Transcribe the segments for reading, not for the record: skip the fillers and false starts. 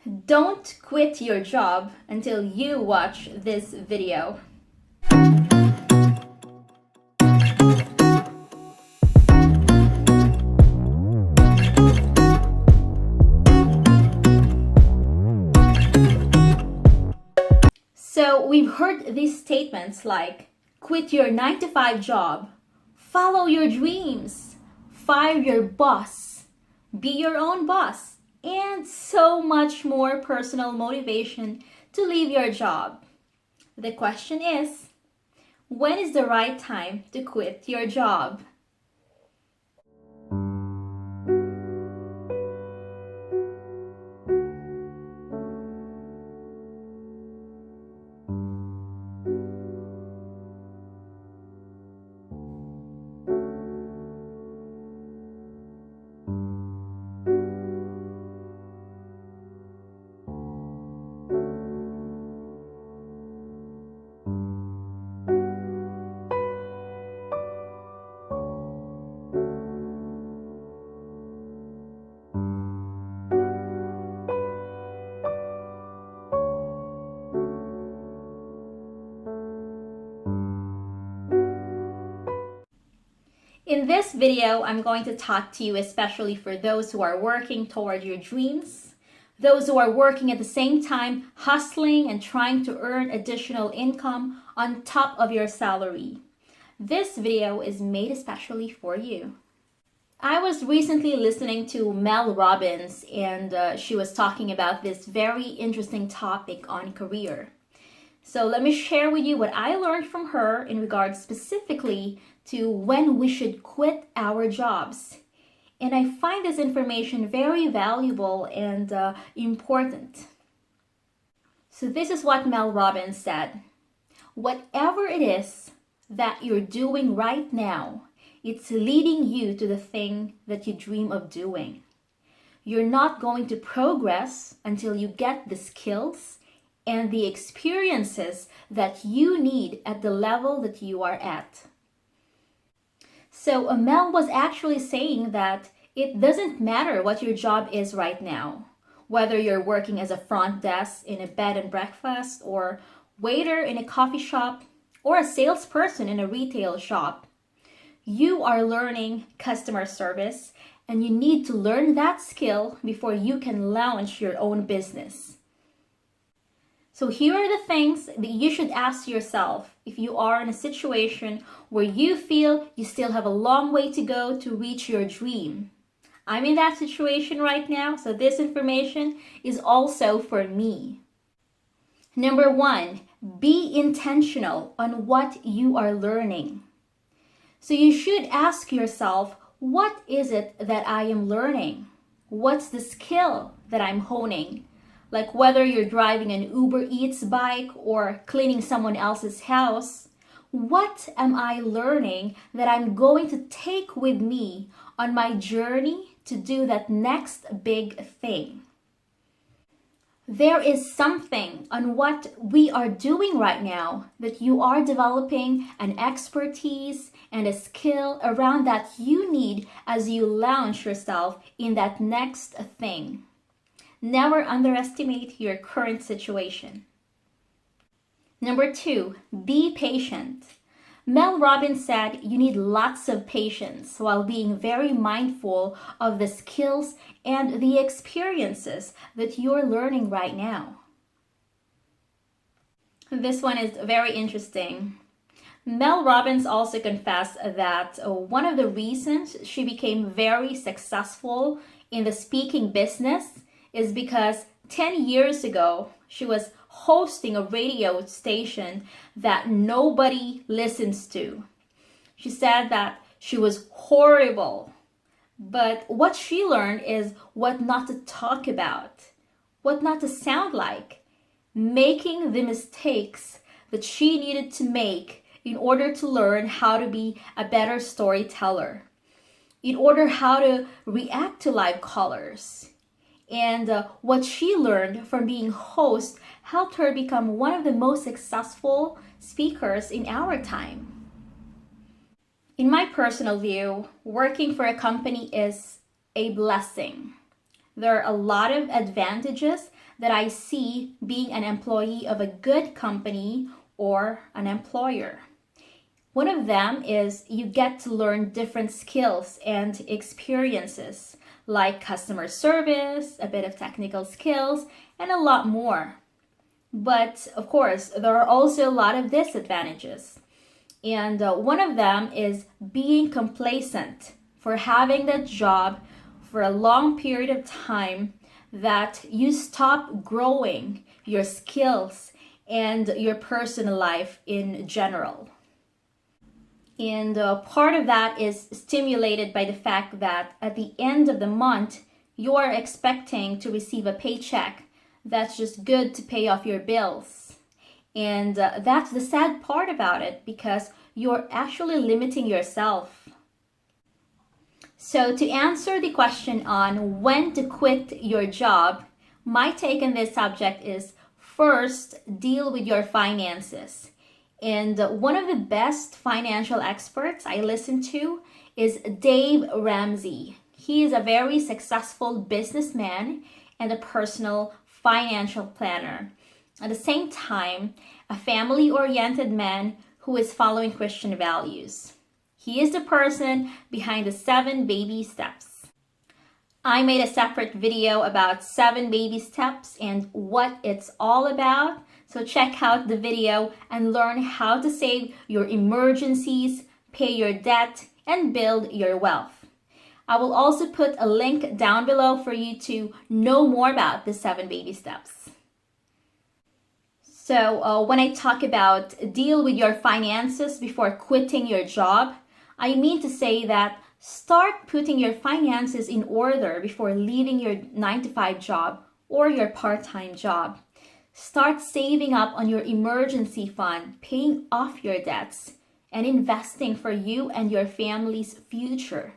Don't quit your job until you watch this video. So we've heard these statements like, quit your 9-to-5 job, follow your dreams, fire your boss, be your own boss, and so much more personal motivation to leave your job. The question is, when is the right time to quit your job? In this video, I'm going to talk to you especially for those who are working toward your dreams, those who are working at the same time, hustling and trying to earn additional income on top of your salary. This video is made especially for you. I was recently listening to Mel Robbins, and she was talking about this very interesting topic on career. So let me share with you what I learned from her in regards specifically to when we should quit our jobs. And I find this information very valuable and important. So this is what Mel Robbins said. Whatever it is that you're doing right now, it's leading you to the thing that you dream of doing. You're not going to progress until you get the skills and the experiences that you need at the level that you are at. So Mel was actually saying that it doesn't matter what your job is right now, whether you're working as a front desk in a bed and breakfast, or waiter in a coffee shop, or a salesperson in a retail shop. You are learning customer service, and you need to learn that skill before you can launch your own business. So here are the things that you should ask yourself if you are in a situation where you feel you still have a long way to go to reach your dream. I'm in that situation right now, so this information is also for me. Number 1, be intentional on what you are learning. So you should ask yourself, what is it that I am learning? What's the skill that I'm honing? Like whether you're driving an Uber Eats bike or cleaning someone else's house, what am I learning that I'm going to take with me on my journey to do that next big thing? There is something on what we are doing right now that you are developing an expertise and a skill around that you need as you launch yourself in that next thing. Never underestimate your current situation. Number 2, be patient. Mel Robbins said you need lots of patience while being very mindful of the skills and the experiences that you're learning right now. This one is very interesting. Mel Robbins also confessed that one of the reasons she became very successful in the speaking business is because 10 years ago, she was hosting a radio station that nobody listens to. She said that she was horrible, but what she learned is what not to talk about, what not to sound like, making the mistakes that she needed to make in order to learn how to be a better storyteller, in order how to react to live callers. And what she learned from being host helped her become one of the most successful speakers in our time. In my personal view, working for a company is a blessing. There are a lot of advantages that I see being an employee of a good company or an employer. One of them is you get to learn different skills and experiences like customer service, a bit of technical skills, and a lot more. But of course, there are also a lot of disadvantages. And one of them is being complacent for having that job for a long period of time that you stop growing your skills and your personal life in general. And part of that is stimulated by the fact that at the end of the month, you are expecting to receive a paycheck that's just good to pay off your bills. And that's the sad part about it, because you're actually limiting yourself. So to answer the question on when to quit your job, my take on this subject is first, deal with your finances. And one of the best financial experts I listen to is Dave Ramsey. He is a very successful businessman and a personal financial planner. At the same time, a family-oriented man who is following Christian values. He is the person behind the 7 baby steps. I made a separate video about 7 baby steps and what it's all about. So check out the video and learn how to save your emergencies, pay your debt, and build your wealth. I will also put a link down below for you to know more about the 7 baby steps. So when I talk about deal with your finances before quitting your job, I mean to say that start putting your finances in order before leaving your 9-to-5 job or your part-time job. Start saving up on your emergency fund, paying off your debts, and investing for you and your family's future.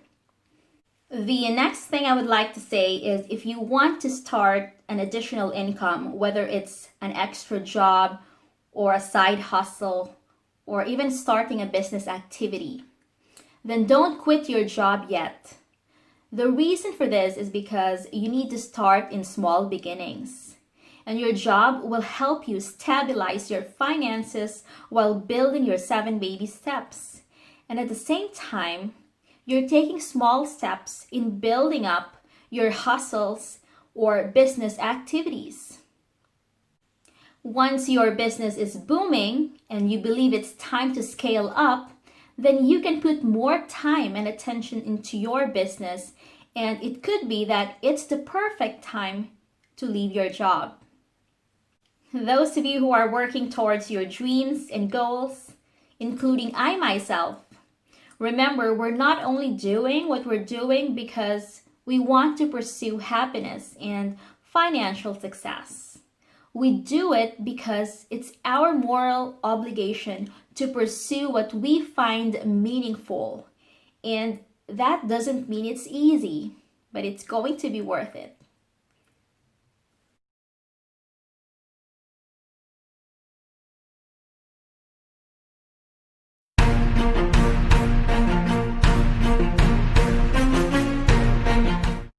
The next thing I would like to say is if you want to start an additional income, whether it's an extra job or a side hustle or even starting a business activity, then don't quit your job yet. The reason for this is because you need to start in small beginnings. And your job will help you stabilize your finances while building your 7 baby steps. And at the same time, you're taking small steps in building up your hustles or business activities. Once your business is booming and you believe it's time to scale up, then you can put more time and attention into your business, and it could be that it's the perfect time to leave your job. Those of you who are working towards your dreams and goals, including I myself, remember, we're not only doing what we're doing because we want to pursue happiness and financial success. We do it because it's our moral obligation to pursue what we find meaningful. And that doesn't mean it's easy, but it's going to be worth it.